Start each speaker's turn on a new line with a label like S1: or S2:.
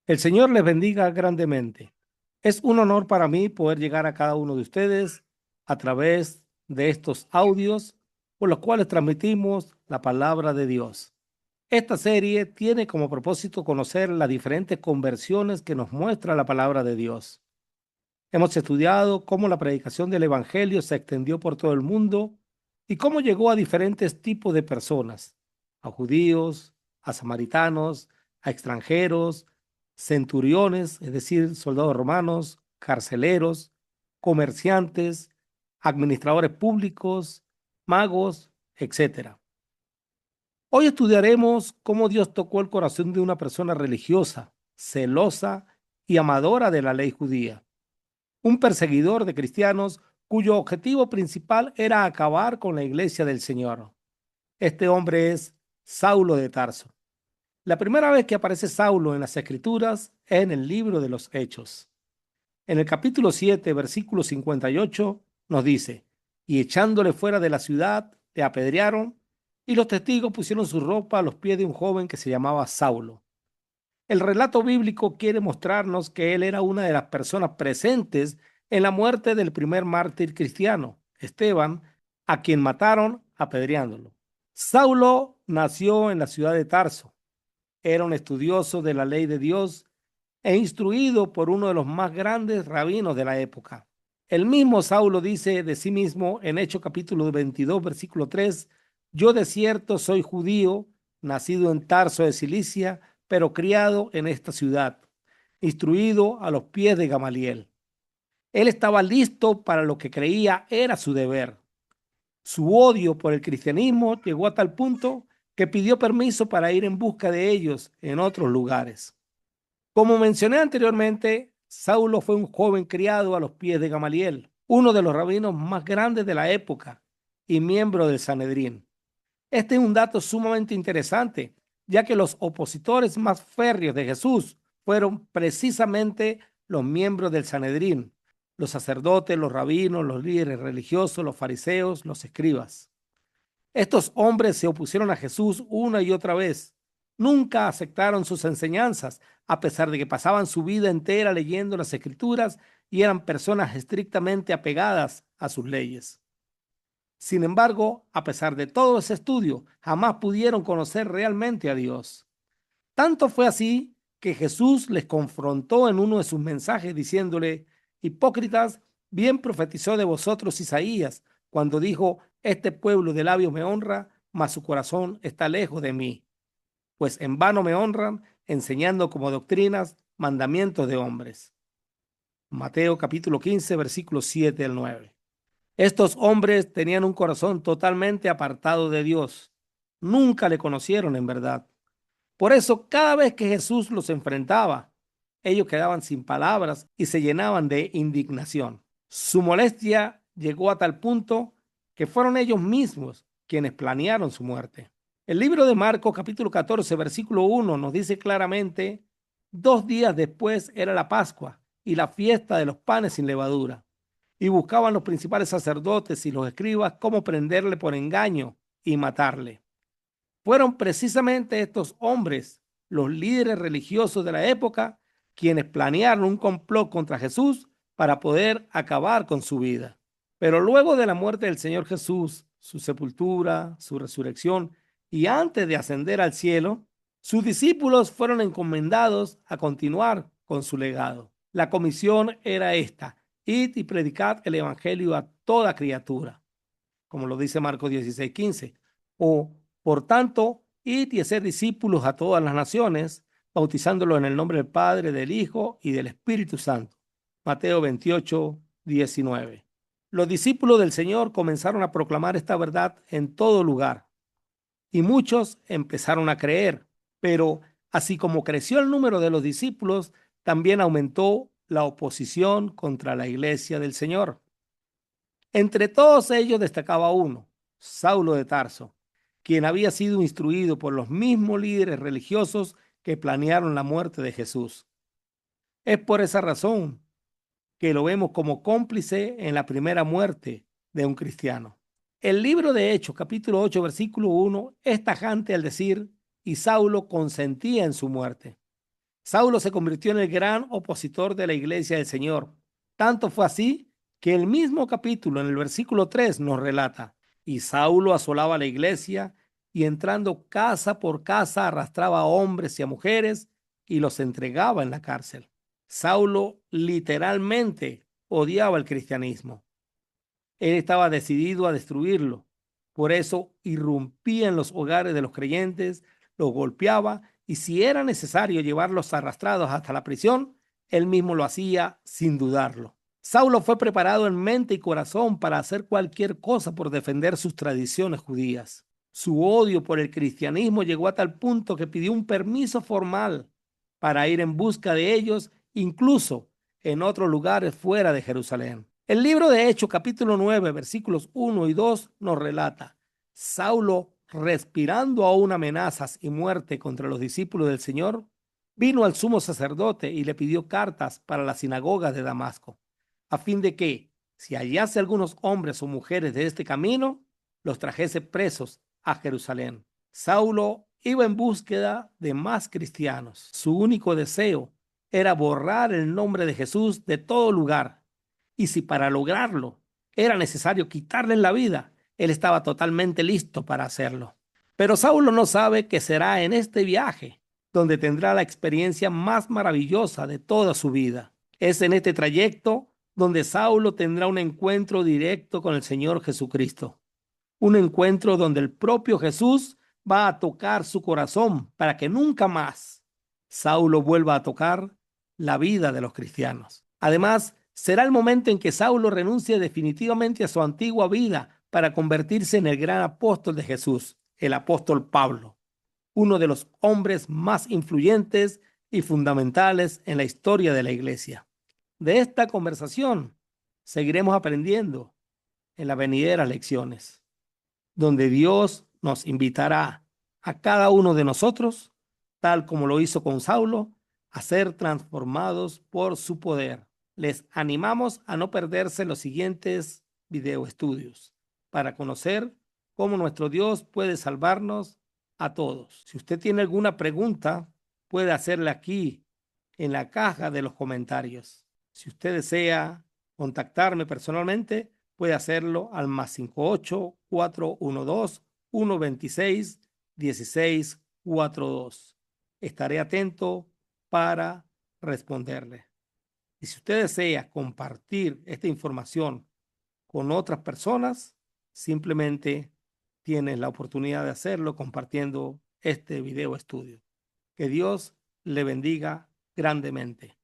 S1: El Señor les bendiga grandemente. Es un honor para mí poder llegar a cada uno de ustedes a través de estos audios por los cuales transmitimos la palabra de Dios. Esta serie tiene como propósito conocer las diferentes conversiones que nos muestra la palabra de Dios. Hemos estudiado cómo la predicación del Evangelio se extendió por todo el mundo y cómo llegó a diferentes tipos de personas, a judíos, a samaritanos, a extranjeros, centuriones, es decir, soldados romanos, carceleros, comerciantes, administradores públicos, magos, etcétera. Hoy estudiaremos cómo Dios tocó el corazón de una persona religiosa, celosa y amadora de la ley judía, un perseguidor de cristianos cuyo objetivo principal era acabar con la iglesia del Señor. Este hombre es Saulo de Tarso. La primera vez que aparece Saulo en las Escrituras es en el libro de los Hechos. En el capítulo 7, versículo 58, nos dice, y echándole fuera de la ciudad, le apedrearon, y los testigos pusieron su ropa a los pies de un joven que se llamaba Saulo. El relato bíblico quiere mostrarnos que él era una de las personas presentes en la muerte del primer mártir cristiano, Esteban, a quien mataron apedreándolo. Saulo nació en la ciudad de Tarso. Era un estudioso de la ley de Dios e instruido por uno de los más grandes rabinos de la época. El mismo Saulo dice de sí mismo en Hechos capítulo 22, versículo 3, yo de cierto soy judío, nacido en Tarso de Cilicia, pero criado en esta ciudad, instruido a los pies de Gamaliel. Él estaba listo para lo que creía era su deber. Su odio por el cristianismo llegó a tal punto que pidió permiso para ir en busca de ellos en otros lugares. Como mencioné anteriormente, Saulo fue un joven criado a los pies de Gamaliel, uno de los rabinos más grandes de la época y miembro del Sanedrín. Este es un dato sumamente interesante, ya que los opositores más férreos de Jesús fueron precisamente los miembros del Sanedrín, los sacerdotes, los rabinos, los líderes religiosos, los fariseos, los escribas. Estos hombres se opusieron a Jesús una y otra vez. Nunca aceptaron sus enseñanzas, a pesar de que pasaban su vida entera leyendo las escrituras y eran personas estrictamente apegadas a sus leyes. Sin embargo, a pesar de todo ese estudio, jamás pudieron conocer realmente a Dios. Tanto fue así que Jesús les confrontó en uno de sus mensajes diciéndole, hipócritas, bien profetizó de vosotros Isaías cuando dijo, este pueblo de labios me honra, mas su corazón está lejos de mí, pues en vano me honran, enseñando como doctrinas mandamientos de hombres. Mateo capítulo 15, versículos 7 al 9. Estos hombres tenían un corazón totalmente apartado de Dios. Nunca le conocieron en verdad. Por eso, cada vez que Jesús los enfrentaba, ellos quedaban sin palabras y se llenaban de indignación. Su molestia llegó a tal punto que fueron ellos mismos quienes planearon su muerte. El libro de Marcos, capítulo 14, versículo 1, nos dice claramente, 2 días después era la Pascua y la fiesta de los panes sin levadura, y buscaban los principales sacerdotes y los escribas cómo prenderle por engaño y matarle. Fueron precisamente estos hombres, los líderes religiosos de la época, quienes planearon un complot contra Jesús para poder acabar con su vida. Pero luego de la muerte del Señor Jesús, su sepultura, su resurrección y antes de ascender al cielo, sus discípulos fueron encomendados a continuar con su legado. La comisión era esta: id y predicad el evangelio a toda criatura, como lo dice Marcos 16:15. O, por tanto, id y hacer discípulos a todas las naciones, bautizándolos en el nombre del Padre, del Hijo y del Espíritu Santo. Mateo 28:19. Los discípulos del Señor comenzaron a proclamar esta verdad en todo lugar y muchos empezaron a creer, pero así como creció el número de los discípulos, también aumentó la oposición contra la iglesia del Señor. Entre todos ellos destacaba uno, Saulo de Tarso, quien había sido instruido por los mismos líderes religiosos que planearon la muerte de Jesús. Es por esa razón que lo vemos como cómplice en la primera muerte de un cristiano. El libro de Hechos, capítulo 8, versículo 1, es tajante al decir, y Saulo consentía en su muerte. Saulo se convirtió en el gran opositor de la iglesia del Señor. Tanto fue así que el mismo capítulo, en el versículo 3, nos relata: y Saulo asolaba la iglesia y entrando casa por casa arrastraba a hombres y a mujeres y los entregaba en la cárcel. Saulo literalmente odiaba el cristianismo. Él estaba decidido a destruirlo. Por eso irrumpía en los hogares de los creyentes, los golpeaba y si era necesario llevarlos arrastrados hasta la prisión, él mismo lo hacía sin dudarlo. Saulo fue preparado en mente y corazón para hacer cualquier cosa por defender sus tradiciones judías. Su odio por el cristianismo llegó a tal punto que pidió un permiso formal para ir en busca de ellos, incluso en otros lugares fuera de Jerusalén. El libro de Hechos, capítulo 9, versículos 1 y 2, nos relata: Saulo, respirando aún amenazas y muerte contra los discípulos del Señor, vino al sumo sacerdote y le pidió cartas para las sinagogas de Damasco, a fin de que, si hallase algunos hombres o mujeres de este camino, los trajese presos a Jerusalén. Saulo iba en búsqueda de más cristianos. Su único deseo era borrar el nombre de Jesús de todo lugar. Y si para lograrlo era necesario quitarle la vida, él estaba totalmente listo para hacerlo. Pero Saulo no sabe que será en este viaje donde tendrá la experiencia más maravillosa de toda su vida. Es en este trayecto donde Saulo tendrá un encuentro directo con el Señor Jesucristo. Un encuentro donde el propio Jesús va a tocar su corazón para que nunca más Saulo vuelva a tocar la vida de los cristianos. Además, será el momento en que Saulo renuncie definitivamente a su antigua vida para convertirse en el gran apóstol de Jesús, el apóstol Pablo, uno de los hombres más influyentes y fundamentales en la historia de la iglesia. De esta conversación seguiremos aprendiendo en las venideras lecciones, donde Dios nos invitará a cada uno de nosotros, tal como lo hizo con Saulo, a ser transformados por su poder. Les animamos a no perderse los siguientes video estudios para conocer cómo nuestro Dios puede salvarnos a todos. Si usted tiene alguna pregunta, puede hacerla aquí en la caja de los comentarios. Si usted desea contactarme personalmente, puede hacerlo al +58-412-126-1642. Estaré atento para responderle. Y si usted desea compartir esta información con otras personas, simplemente tiene la oportunidad de hacerlo compartiendo este video estudio. Que Dios le bendiga grandemente.